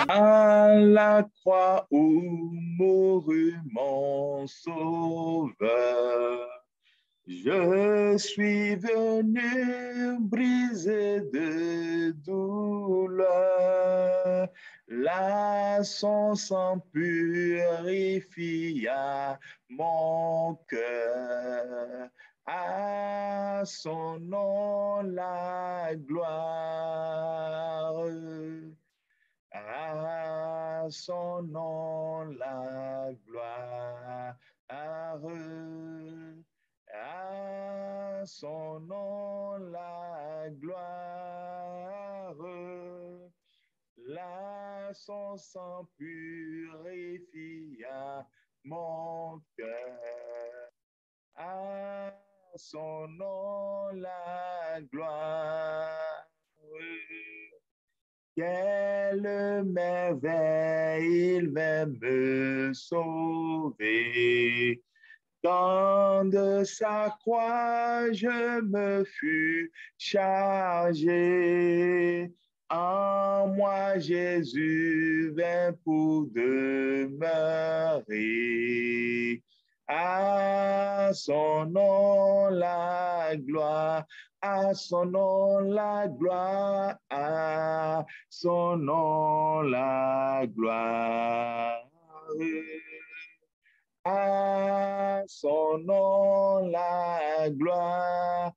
À la croix où mourut mon sauveur, je suis venu briser de douleur. Là, son sang purifia mon cœur. À son nom la gloire. À son nom la gloire. À son nom la gloire. Là, son sang purifia mon cœur. À son nom la gloire. Quelle merveille, il va me sauver. Quand de sa croix je me fus chargé, en moi Jésus vint pour demeurer. À son nom la gloire, à son nom la gloire, à son nom la gloire. À son nom la gloire.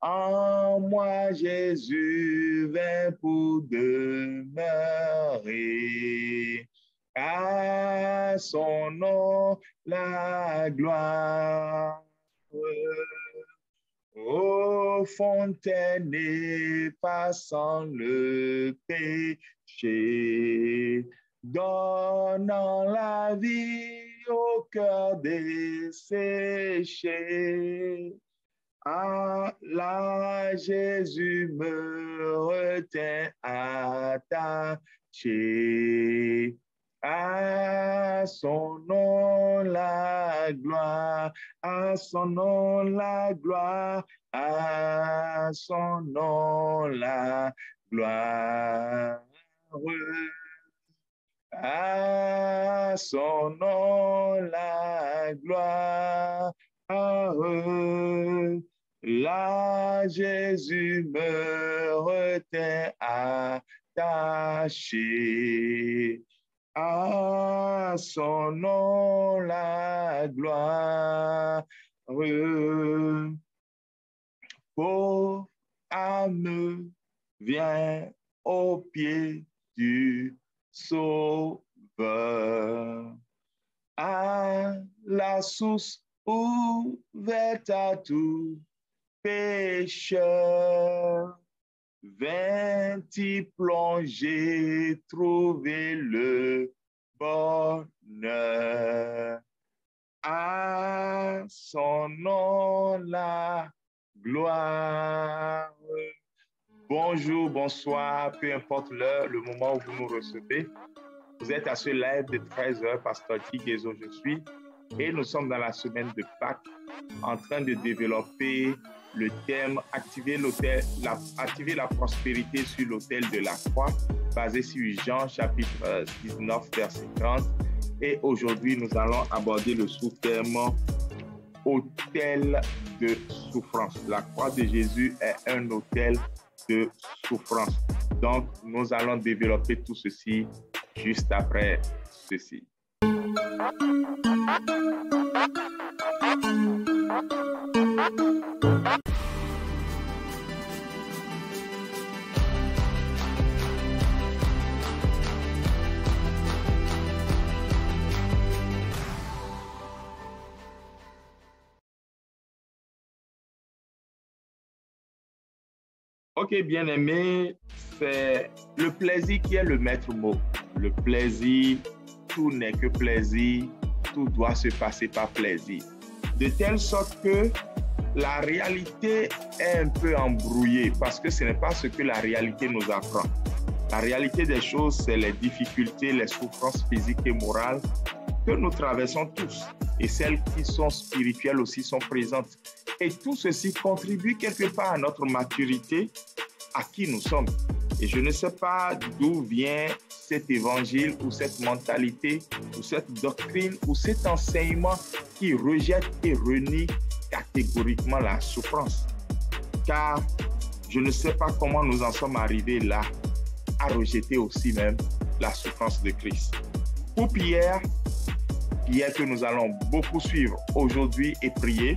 En moi Jésus vint pour demeurer. À son nom la gloire. Ô fontaine effaçant le péché, donnant la vie au cœur desséché. Ah, là, Jésus me retient attaché. À son nom la gloire, à son nom la gloire, à son nom la gloire. À son nom la gloire. Là, Jésus me retient attaché. À son nom la gloire. Pauvre âme, viens au pied du Sauveur, à la source ouverte à tout pécheur. Viens t'y plonger, trouver le bonheur. À son nom la gloire. Bonjour, bonsoir, peu importe l'heure, le moment où vous nous recevez. Vous êtes à ce live de 13h, Pasteur Guy Guézo, je suis. Et nous sommes dans la semaine de Pâques, en train de développer le thème « Activer la prospérité sur l'autel de la croix », basé sur Jean chapitre 19, verset 30. Et aujourd'hui, nous allons aborder le sous-thème « Autel de souffrance ». La croix de Jésus est un autel de souffrance. Donc, nous allons développer tout ceci juste après ceci. Ok, bien-aimé, c'est le plaisir qui est le maître mot. Le plaisir, tout n'est que plaisir, tout doit se passer par plaisir. De telle sorte que la réalité est un peu embrouillée parce que ce n'est pas ce que la réalité nous apprend. La réalité des choses, c'est les difficultés, les souffrances physiques et morales que nous traversons tous, et celles qui sont spirituelles aussi sont présentes. Et tout ceci contribue quelque part à notre maturité, à qui nous sommes. Et je ne sais pas d'où vient cet évangile ou cette mentalité ou cette doctrine ou cet enseignement qui rejette et renie catégoriquement la souffrance. Car je ne sais pas comment nous en sommes arrivés là, à rejeter aussi même la souffrance de Christ. Pour Pierre que nous allons beaucoup suivre aujourd'hui et prier,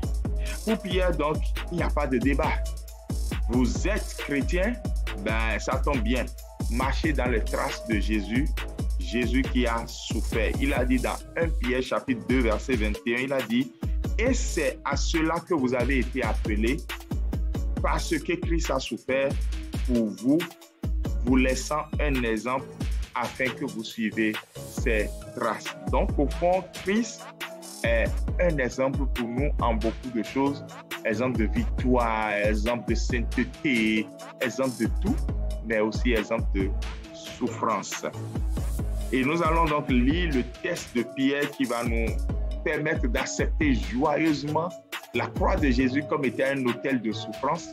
pour Pierre, donc, il n'y a pas de débat. Vous êtes chrétien, ben ça tombe bien. Marchez dans les traces de Jésus, Jésus qui a souffert. Il a dit dans 1 Pierre chapitre 2 verset 21, il a dit « Et c'est à cela que vous avez été appelés, parce que Christ a souffert pour vous, vous laissant un exemple afin que vous suivez ses traces. » Donc au fond, Christ est un exemple pour nous en beaucoup de choses. Exemple de victoire, exemple de sainteté, exemple de tout, mais aussi exemple de souffrance. Et nous allons donc lire le texte de Pierre qui va nous permettre d'accepter joyeusement la croix de Jésus comme étant un autel de souffrance.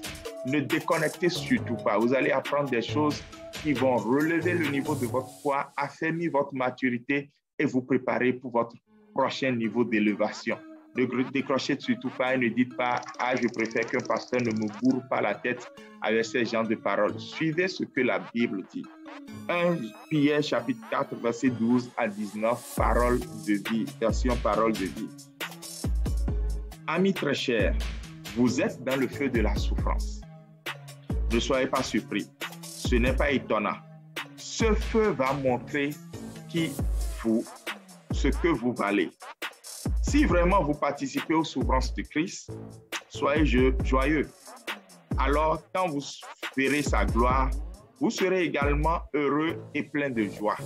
Ne déconnectez surtout pas. Vous allez apprendre des choses qui vont relever le niveau de votre foi, affermir votre maturité et vous préparer pour votre prochain niveau d'élévation. Ne décrochez surtout pas et ne dites pas « Ah, je préfère qu'un pasteur ne me bourre pas la tête avec ces genres de paroles. » Suivez ce que la Bible dit. 1 Pierre chapitre 4, verset 12 à 19, parole de vie, version parole de vie. Amis très chers, vous êtes dans le feu de la souffrance. Ne soyez pas surpris. Ce n'est pas étonnant. Ce feu va montrer ce que vous valez. Si vraiment vous participez aux souffrances de Christ, soyez joyeux. Alors, quand vous verrez sa gloire, vous serez également heureux et plein de joie.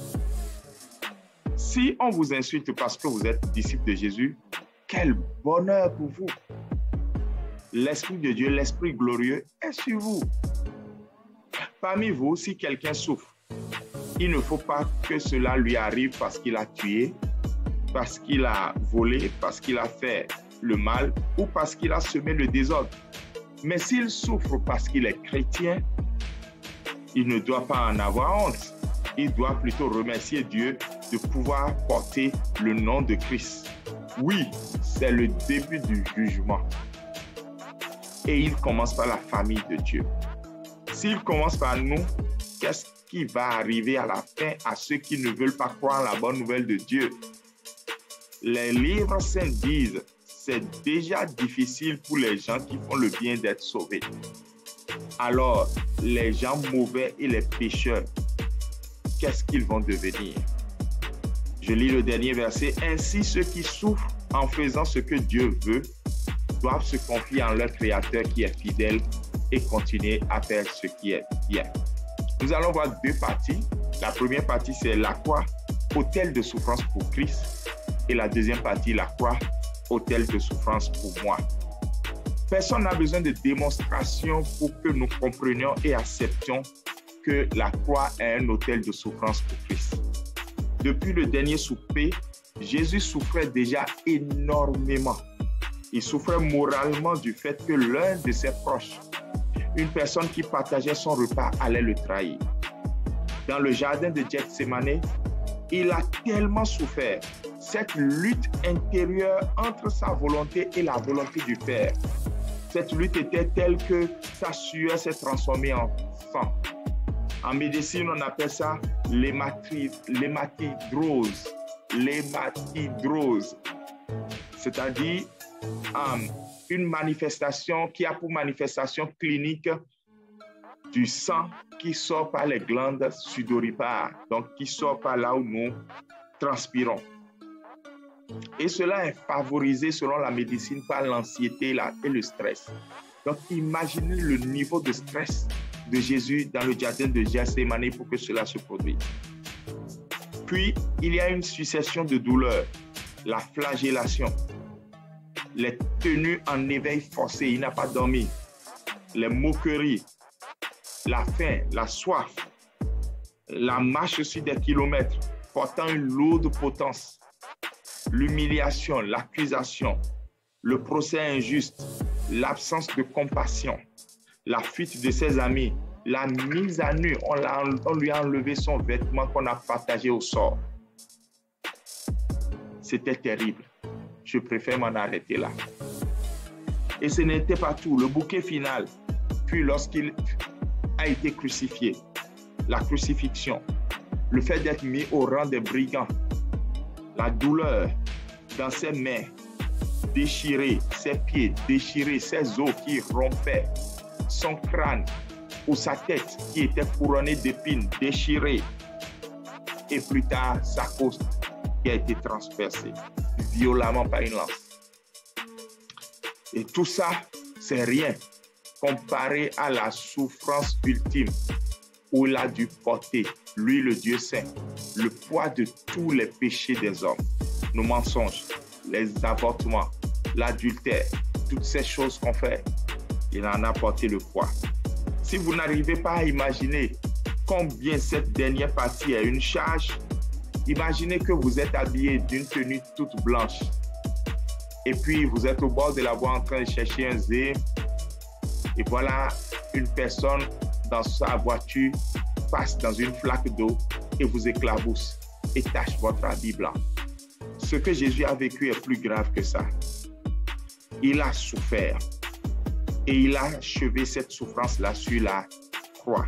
Si on vous insulte parce que vous êtes disciple de Jésus, quel bonheur pour vous! L'Esprit de Dieu, l'Esprit glorieux est sur vous. Parmi vous, si quelqu'un souffre, il ne faut pas que cela lui arrive parce qu'il a tué, parce qu'il a volé, parce qu'il a fait le mal ou parce qu'il a semé le désordre. Mais s'il souffre parce qu'il est chrétien, il ne doit pas en avoir honte. Il doit plutôt remercier Dieu de pouvoir porter le nom de Christ. Oui, c'est le début du jugement. Et il commence par la famille de Dieu. S'il commence par nous, qu'est-ce qui va arriver à la fin à ceux qui ne veulent pas croire la bonne nouvelle de Dieu? Les livres saints disent, c'est déjà difficile pour les gens qui font le bien d'être sauvés. Alors, les gens mauvais et les pécheurs, qu'est-ce qu'ils vont devenir? Je lis le dernier verset. Ainsi, ceux qui souffrent en faisant ce que Dieu veut doivent se confier en leur Créateur qui est fidèle et continuer à faire ce qui est bien. Nous allons voir deux parties. La première partie, c'est la croix, autel de souffrance pour Christ. Et la deuxième partie, la croix, autel de souffrance pour moi. Personne n'a besoin de démonstration pour que nous comprenions et acceptions que la croix est un autel de souffrance pour Christ. Depuis le dernier souper, Jésus souffrait déjà énormément. Il souffrait moralement du fait que l'un de ses proches, une personne qui partageait son repas, allait le trahir. Dans le jardin de Gethsémani, il a tellement souffert. Cette lutte intérieure entre sa volonté et la volonté du Père. Cette lutte était telle que sa sueur s'est transformée en sang. En médecine, on appelle ça l'hématidrose. L'hématidrose. C'est-à-dire une manifestation qui a pour manifestation clinique du sang qui sort par les glandes sudoripares, donc qui sort par là où nous transpirons. Et cela est favorisé selon la médecine par l'anxiété et le stress. Donc imaginez le niveau de stress de Jésus dans le jardin de Gethsémani pour que cela se produise. Puis il y a une succession de douleurs, la flagellation, les tenues en éveil forcé, il n'a pas dormi, les moqueries, la faim, la soif, la marche sur des kilomètres portant une lourde potence, l'humiliation, l'accusation, le procès injuste, l'absence de compassion, la fuite de ses amis, la mise à nu, on lui a enlevé son vêtement qu'on a partagé au sort. C'était terrible. Je préfère m'en arrêter là. Et ce n'était pas tout. Le bouquet final, puis lorsqu'il a été crucifié, la crucifixion, le fait d'être mis au rang des brigands, la douleur dans ses mains déchirées, ses pieds déchirés, ses os qui rompaient, son crâne ou sa tête qui était couronnée d'épines déchirée, et plus tard sa côte qui a été transpercée violemment par une lance. Et tout ça, c'est rien comparé à la souffrance ultime où il a dû porter, lui le Dieu saint, le poids de tous les péchés des hommes, nos mensonges, les avortements, l'adultère, toutes ces choses qu'on fait, il en a porté le poids. Si vous n'arrivez pas à imaginer combien cette dernière partie est une charge, imaginez que vous êtes habillé d'une tenue toute blanche et puis vous êtes au bord de la voie en train de chercher un zé et voilà une personne dans sa voiture passe dans une flaque d'eau et vous éclabousse et tache votre habit blanc. Ce que Jésus a vécu est plus grave que ça. Il a souffert et il a achevé cette souffrance-là sur la croix.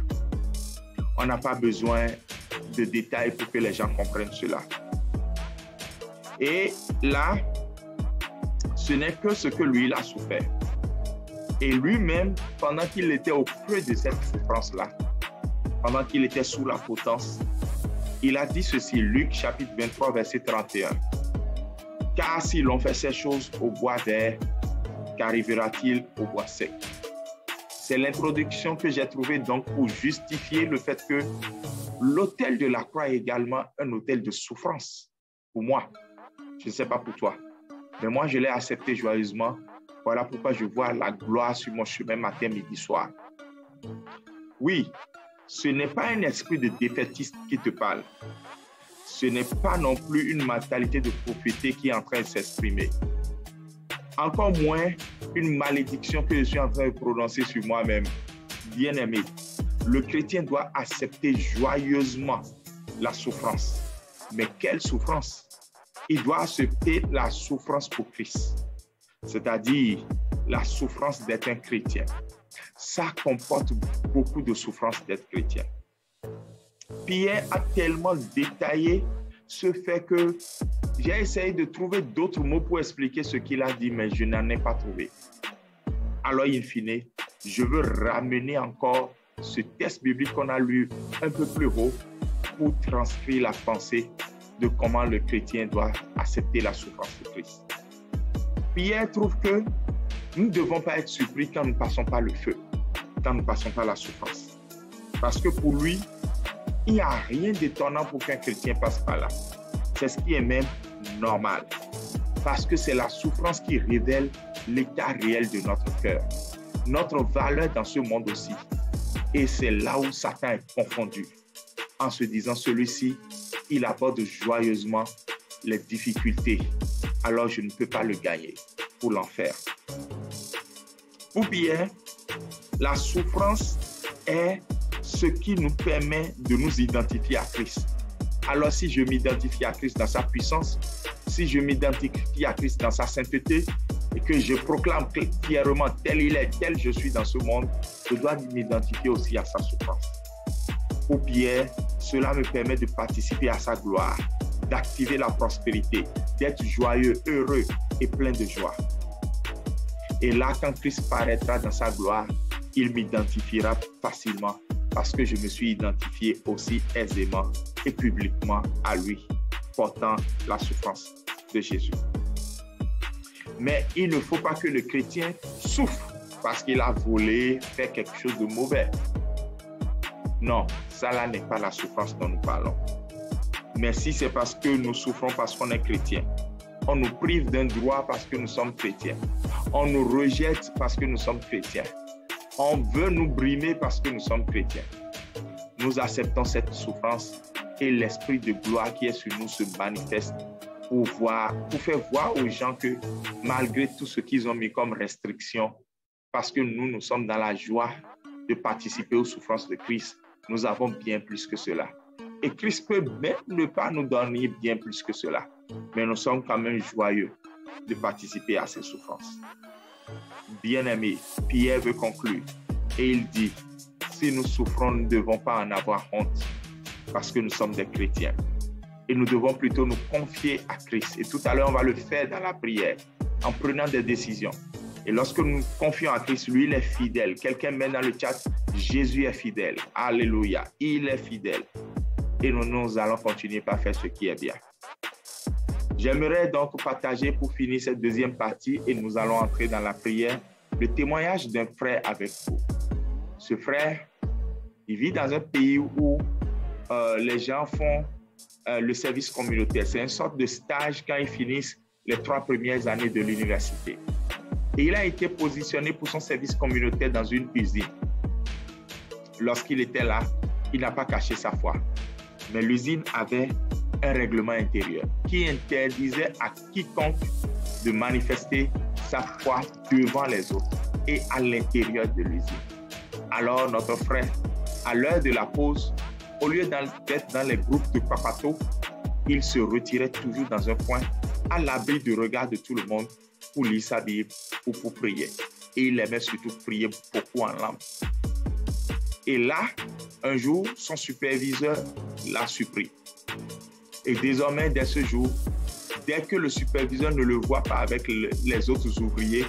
On n'a pas besoin de détails pour que les gens comprennent cela. Et là, ce n'est que ce que lui, il a souffert. Et lui-même, pendant qu'il était au creux de cette souffrance-là, pendant qu'il était sous la potence, il a dit ceci, Luc chapitre 23, verset 31. « Car si l'on fait ces choses au bois vert, qu'arrivera-t-il au bois sec ?» C'est l'introduction que j'ai trouvée donc pour justifier le fait que l'autel de la croix est également un autel de souffrance pour moi. Je ne sais pas pour toi, mais moi je l'ai accepté joyeusement. Voilà pourquoi je vois la gloire sur mon chemin matin, midi, soir. Oui, ce n'est pas un esprit de défaitiste qui te parle. Ce n'est pas non plus une mentalité de pauvreté qui est en train de s'exprimer. Encore moins une malédiction que je suis en train de prononcer sur moi-même. Bien-aimé, le chrétien doit accepter joyeusement la souffrance. Mais quelle souffrance? Il doit accepter la souffrance pour Christ, c'est-à-dire la souffrance d'être un chrétien. Ça comporte beaucoup de souffrance d'être chrétien. Pierre a tellement détaillé ce fait que j'ai essayé de trouver d'autres mots pour expliquer ce qu'il a dit, mais je n'en ai pas trouvé. Alors, in fine, je veux ramener encore ce texte biblique qu'on a lu un peu plus haut pour transcrire la pensée de comment le chrétien doit accepter la souffrance de Christ. Pierre trouve que nous ne devons pas être surpris quand nous ne passons pas le feu, quand nous ne passons pas la souffrance. Parce que pour lui, il n'y a rien d'étonnant pour qu'un chrétien passe par là. C'est ce qui est même normal. Parce que c'est la souffrance qui révèle l'état réel de notre cœur, notre valeur dans ce monde aussi. Et c'est là où Satan est confondu. En se disant, celui-ci, il aborde joyeusement les difficultés. Alors je ne peux pas le gagner pour l'enfer. Ou bien, la souffrance est ce qui nous permet de nous identifier à Christ. Alors si je m'identifie à Christ dans sa puissance, si je m'identifie à Christ dans sa sainteté et que je proclame fièrement tel il est, tel je suis dans ce monde, je dois m'identifier aussi à sa souffrance. Ou bien, cela me permet de participer à sa gloire, d'activer la prospérité, d'être joyeux, heureux et plein de joie. Et là, quand Christ paraîtra dans sa gloire, il m'identifiera facilement parce que je me suis identifié aussi aisément et publiquement à lui, portant la souffrance de Jésus. Mais il ne faut pas que le chrétien souffre parce qu'il a volé, fait quelque chose de mauvais. Non, ça là n'est pas la souffrance dont nous parlons. Mais si c'est parce que nous souffrons parce qu'on est chrétien, on nous prive d'un droit parce que nous sommes chrétiens, on nous rejette parce que nous sommes chrétiens, on veut nous brimer parce que nous sommes chrétiens, nous acceptons cette souffrance et l'esprit de gloire qui est sur nous se manifeste pour faire voir aux gens que malgré tout ce qu'ils ont mis comme restriction, parce que nous sommes dans la joie de participer aux souffrances de Christ, nous avons bien plus que cela. Et Christ peut même ne pas nous donner bien plus que cela, mais nous sommes quand même joyeux de participer à ces souffrances. Bien-aimé, Pierre veut conclure et il dit, si nous souffrons, nous ne devons pas en avoir honte parce que nous sommes des chrétiens. Et nous devons plutôt nous confier à Christ. Et tout à l'heure, on va le faire dans la prière, en prenant des décisions. Et lorsque nous nous confions à Christ, lui, il est fidèle. Quelqu'un met dans le chat, Jésus est fidèle. Alléluia, il est fidèle. Et nous allons continuer par faire ce qui est bien. J'aimerais donc partager pour finir cette deuxième partie et nous allons entrer dans la prière, le témoignage d'un frère avec vous. Ce frère, il vit dans un pays où les gens font le service communautaire. C'est une sorte de stage quand ils finissent les 3 premières années de l'université. Et il a été positionné pour son service communautaire dans une usine. Lorsqu'il était là, il n'a pas caché sa foi. Mais l'usine avait un règlement intérieur qui interdisait à quiconque de manifester sa foi devant les autres et à l'intérieur de l'usine. Alors notre frère, à l'heure de la pause, au lieu d'être dans les groupes de papato, il se retirait toujours dans un coin à l'abri du regard de tout le monde pour lire sa Bible ou pour prier. Et il aimait surtout prier beaucoup en langue. Et là, un jour, son superviseur l'a surpris. Et désormais, dès ce jour, dès que le superviseur ne le voit pas avec les autres ouvriers,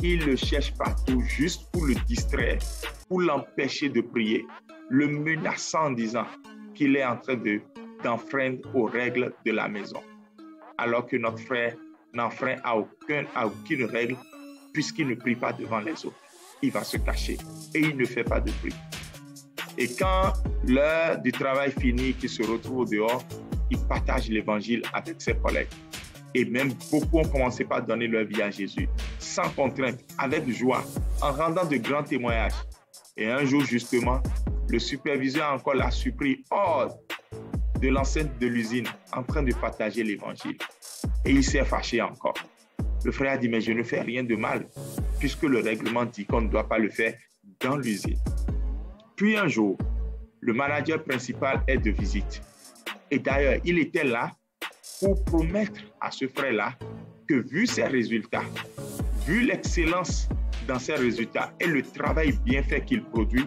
il le cherche partout juste pour le distraire, pour l'empêcher de prier, le menaçant en disant qu'il est en train d'enfreindre aux règles de la maison. Alors que notre frère n'enfreint à aucune règle puisqu'il ne prie pas devant les autres. Il va se cacher et il ne fait pas de bruit. Et quand l'heure du travail finit, qu'il se retrouve au dehors, il partage l'évangile avec ses collègues. Et même beaucoup ont commencé par donner leur vie à Jésus, sans contrainte, avec joie, en rendant de grands témoignages. Et un jour, justement, le superviseur encore l'a surpris hors de l'enceinte de l'usine, en train de partager l'évangile. Et il s'est fâché encore. Le frère a dit, mais je ne fais rien de mal, puisque le règlement dit qu'on ne doit pas le faire dans l'usine. Puis un jour, le manager principal est de visite. Et d'ailleurs, il était là pour promettre à ce frère-là que vu ses résultats, vu l'excellence dans ses résultats et le travail bien fait qu'il produit,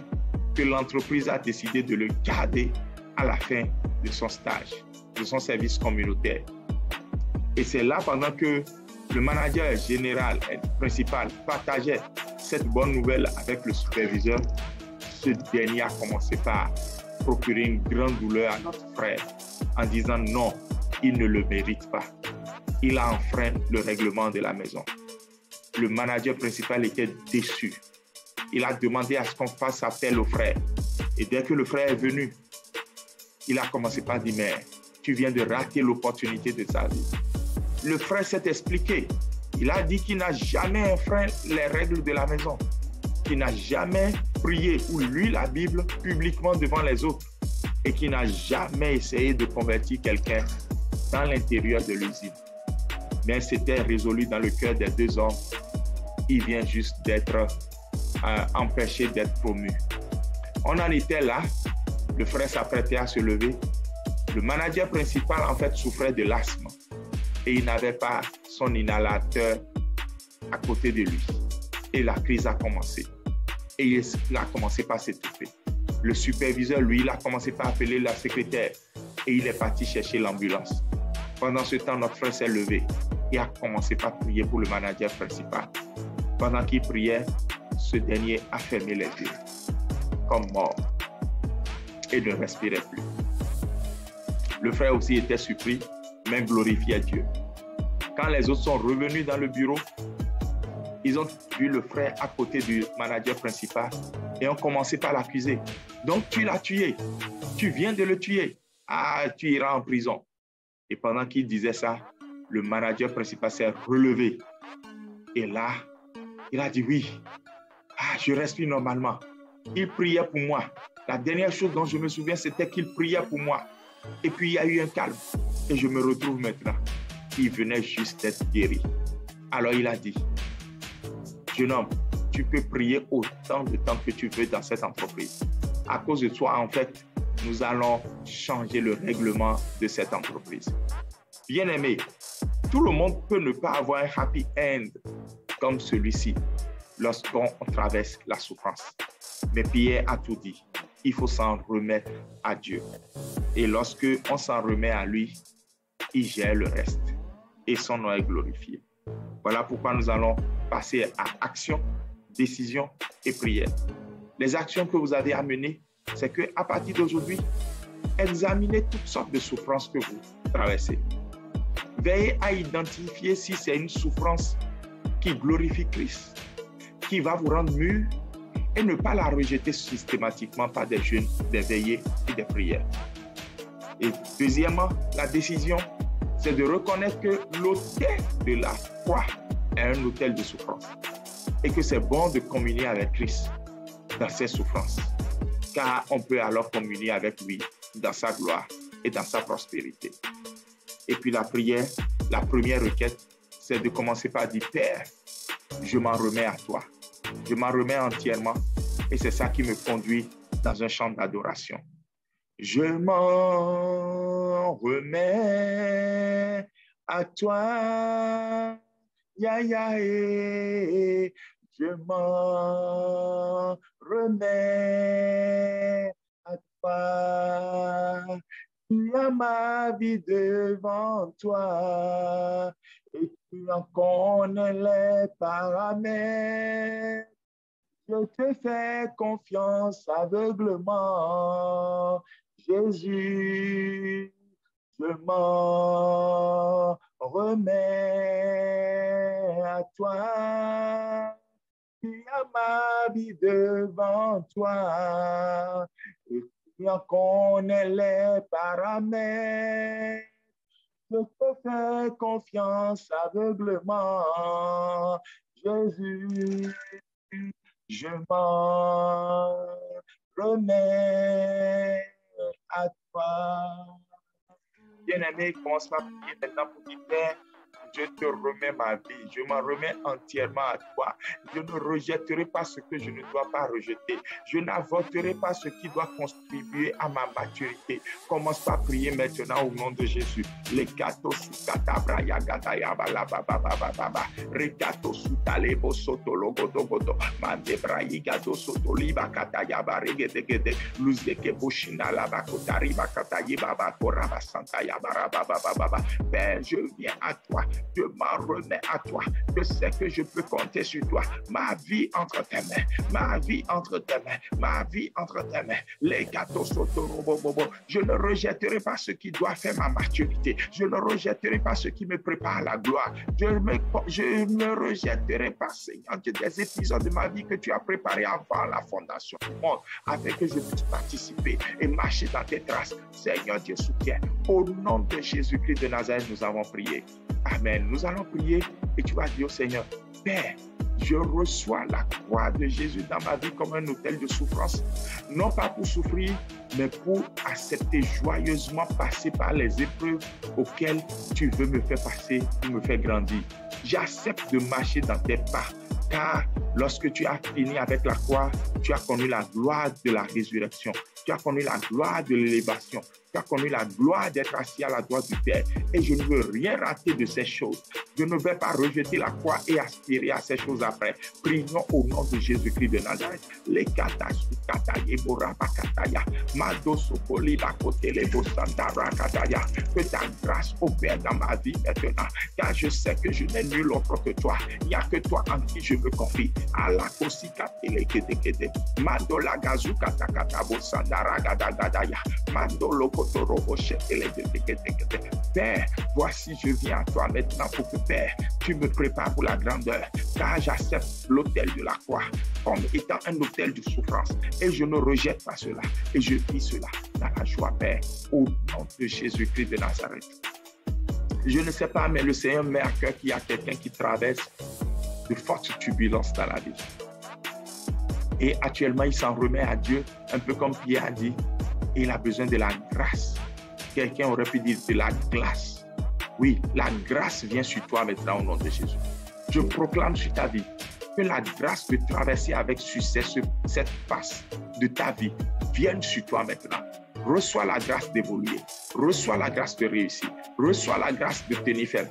que l'entreprise a décidé de le garder à la fin de son stage, de son service communautaire. Et c'est là, pendant que le manager général et principal partageait cette bonne nouvelle avec le superviseur, ce dernier a commencé par procurer une grande douleur à notre frère en disant non, il ne le mérite pas. Il a enfreint le règlement de la maison. Le manager principal était déçu. Il a demandé à ce qu'on fasse appel au frère. Et dès que le frère est venu, il a commencé par dire, mais tu viens de rater l'opportunité de sa vie. Le frère s'est expliqué. Il a dit qu'il n'a jamais enfreint les règles de la maison, qu'il n'a jamais prié ou lu la Bible publiquement devant les autres et qu'il n'a jamais essayé de convertir quelqu'un dans l'intérieur de l'usine. Mais c'était résolu dans le cœur des deux hommes. Il vient juste d'être empêché d'être promu. On en était là. Le frère s'apprêtait à se lever. Le manager principal, en fait, souffrait de l'asthme et il n'avait pas son inhalateur à côté de lui. Et la crise a commencé. Et il a commencé par s'étouffer. Le superviseur, lui, il a commencé par appeler la secrétaire et il est parti chercher l'ambulance. Pendant ce temps, notre frère s'est levé et a commencé par prier pour le manager principal. Pendant qu'il priait, ce dernier a fermé les yeux, comme mort, et ne respirait plus. Le frère aussi était surpris, mais glorifiait Dieu. Quand les autres sont revenus dans le bureau, ils ont vu le frère à côté du manager principal et ont commencé par l'accuser. Donc tu l'as tué, tu viens de le tuer, tu iras en prison. Et pendant qu'il disait ça, le manager principal s'est relevé. Et là, il a dit oui, je respire normalement. Il priait pour moi. La dernière chose dont je me souviens, c'était qu'il priait pour moi. Et puis il y a eu un calme et je me retrouve maintenant. il venait juste d'être guéri. Alors il a dit, jeune homme, tu peux prier autant de temps que tu veux dans cette entreprise. À cause de toi, en fait, nous allons changer le règlement de cette entreprise. Bien-aimé, tout le monde peut ne pas avoir un happy end comme celui-ci lorsqu'on traverse la souffrance. Mais Pierre a tout dit. Il faut s'en remettre à Dieu. Et lorsque on s'en remet à lui, il gère le reste. Et son nom est glorifié. Voilà pourquoi nous allons passer à action, décision et prière. Les actions que vous avez à mener, c'est qu'à partir d'aujourd'hui, examinez toutes sortes de souffrances que vous traversez. Veillez à identifier si c'est une souffrance qui glorifie Christ, qui va vous rendre mûr, et ne pas la rejeter systématiquement par des jeûnes, des veillées et des prières. Et deuxièmement, la décision, c'est de reconnaître que l'autel de la croix est un autel de souffrance et que c'est bon de communier avec Christ dans ses souffrances, car on peut alors communier avec lui dans sa gloire et dans sa prospérité. Et puis la prière, la première requête, c'est de commencer par dire, Père, je m'en remets à toi. Je m'en remets entièrement et c'est ça qui me conduit dans un chant d'adoration. Je m'en remets à toi, ya ya eh. Je m'en remets à toi. Tu as ma vie devant toi et tu en connais les paramètres. Je te fais confiance aveuglement, Jésus, je m'en remets à toi. Tu as ma vie devant toi et tu en connais les paramètres. Je te fais confiance aveuglement, Jésus, je m'en remets à toi. Bien-aimé, commence par prier maintenant pour dire, Père, je te remets ma vie, je m'en remets entièrement à toi. Je ne rejetterai pas ce que je ne dois pas rejeter. Je n'avorterai pas ce qui doit contribuer à ma maturité. Commence par prier maintenant au nom de Jésus. Les kato sukatabra yagadaya balabababababa. Rekato sutalebo sotologodogodo. Mandebra yigado sotoliba katayaba regedegede. Luzeke boshina labakotariba katayibaba koraba santayaba rababababa. Père, je viens à toi. Je m'en remets à toi. Je sais que je peux compter sur toi. Ma vie entre tes mains. Ma vie entre tes mains. Ma vie entre tes mains. Les gâteaux sotorobobobo. Je ne rejetterai pas ce qui doit faire ma maturité. Je ne rejetterai pas ce qui me prépare à la gloire. Je ne rejetterai pas, Seigneur, des épisodes de ma vie que tu as préparés avant la fondation du monde, afin que je puisse participer et marcher dans tes traces. Seigneur Dieu, soutiens. Au nom de Jésus-Christ de Nazareth, nous avons prié. Amen. Nous allons prier et tu vas dire au Seigneur, Père, je reçois la croix de Jésus dans ma vie comme un autel de souffrance, non pas pour souffrir, mais pour accepter joyeusement passer par les épreuves auxquelles tu veux me faire passer pour me faire grandir. J'accepte de marcher dans tes pas, car lorsque tu as fini avec la croix, tu as connu la gloire de la résurrection, tu as connu la gloire de l'élévation, tu as connu la gloire d'être assis à la droite du Père. Et je ne veux rien rater de ces choses. Je ne vais pas rejeter la croix et aspirer à ces choses après. Prions au nom de Jésus-Christ de Nazareth. Les katasukataye borabakataya. Madosokoli bakotele bosandara kataya. Que ta grâce opère dans ma vie maintenant. Car je sais que je n'ai nul autre que toi. Il n'y a que toi en qui je me confie. Alakosikatel kete. Mandola gazukata bosandara gadaya. Mandolo Père, voici je viens à toi maintenant pour que Père, tu me prépares pour la grandeur, car j'accepte l'autel de la croix comme étant un autel de souffrance et je ne rejette pas cela et je vis cela dans la joie, Père, au nom de Jésus-Christ de Nazareth. Je ne sais pas, mais le Seigneur met à cœur qu'il y a quelqu'un qui traverse de fortes turbulences dans la vie. Et actuellement, il s'en remet à Dieu, un peu comme Pierre a dit. Il a besoin de la grâce. Quelqu'un aurait pu dire de la glace Oui, la grâce vient sur toi maintenant au nom de Jésus. Je proclame sur ta vie que la grâce de traverser avec succès cette passe de ta vie vienne sur toi maintenant. Reçois la grâce d'évoluer. Reçois la grâce de réussir. Reçois la grâce de tenir ferme.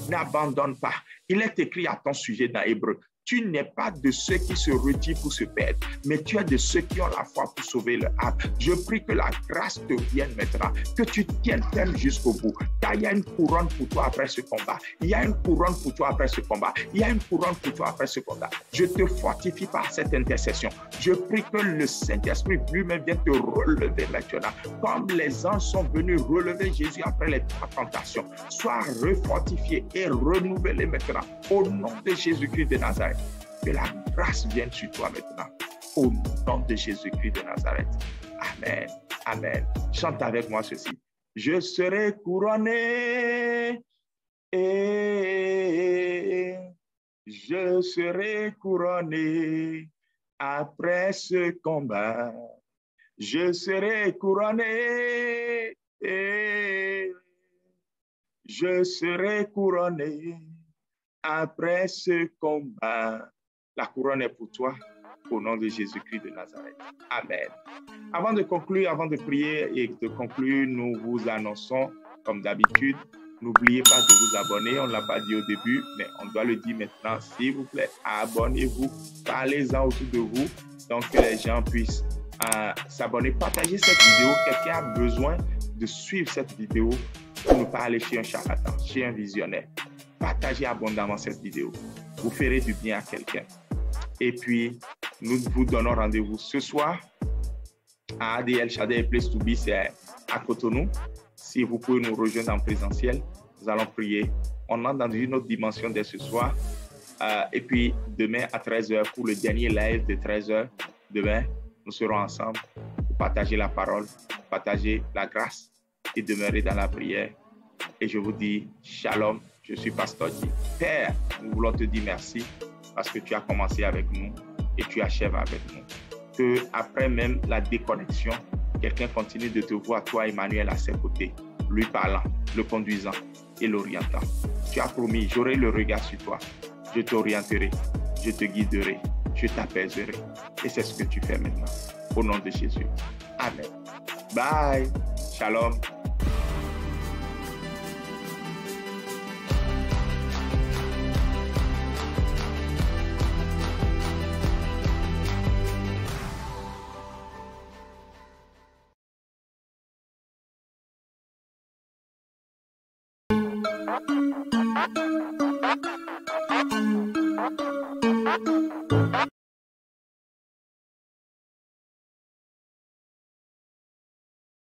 N'abandonne pas. Il est écrit à ton sujet dans Hébreu. Tu n'es pas de ceux qui se retirent pour se perdre, mais tu es de ceux qui ont la foi pour sauver leur âme. Je prie que la grâce te vienne maintenant, que tu tiennes ferme jusqu'au bout. Car il y a une couronne pour toi après ce combat. Il y a une couronne pour toi après ce combat. Il y a une couronne pour toi après ce combat. Je te fortifie par cette intercession. Je prie que le Saint-Esprit lui-même vienne te relever maintenant. Comme les anges sont venus relever Jésus après les 3 tentations. Sois refortifié et renouvelé maintenant. Au nom de Jésus-Christ de Nazareth. Que la grâce vienne sur toi maintenant. Au nom de Jésus-Christ de Nazareth. Amen. Amen. Chante avec moi ceci. Je serai couronné et je serai couronné après ce combat. Je serai couronné et je serai couronné après ce combat. La couronne est pour toi, au nom de Jésus-Christ de Nazareth. Amen. Avant de conclure, avant de prier et de conclure, nous vous annonçons, comme d'habitude, n'oubliez pas de vous abonner. On ne l'a pas dit au début, mais on doit le dire maintenant. S'il vous plaît, abonnez-vous, parlez-en autour de vous, donc que les gens puissent s'abonner. Partagez cette vidéo. Quelqu'un a besoin de suivre cette vidéo pour ne pas aller chez un charlatan, chez un visionnaire. Partagez abondamment cette vidéo. Vous ferez du bien à quelqu'un. Et puis, nous vous donnons rendez-vous ce soir à ADL Shaddai Place to Be, c'est à Cotonou. Si vous pouvez nous rejoindre en présentiel, nous allons prier. On entre dans une autre dimension dès ce soir. Et puis, demain à 13h, pour le dernier live de 13h, demain, nous serons ensemble pour partager la parole, partager la grâce et demeurer dans la prière. Et je vous dis shalom. Je suis Pasteur Guy. Père, nous voulons te dire merci parce que tu as commencé avec nous et tu achèves avec nous. Que après même la déconnexion, quelqu'un continue de te voir, toi, Emmanuel, à ses côtés, lui parlant, le conduisant et l'orientant. Tu as promis, j'aurai le regard sur toi. Je t'orienterai, je te guiderai, je t'apaiserai. Et c'est ce que tu fais maintenant. Au nom de Jésus. Amen. Bye. Shalom.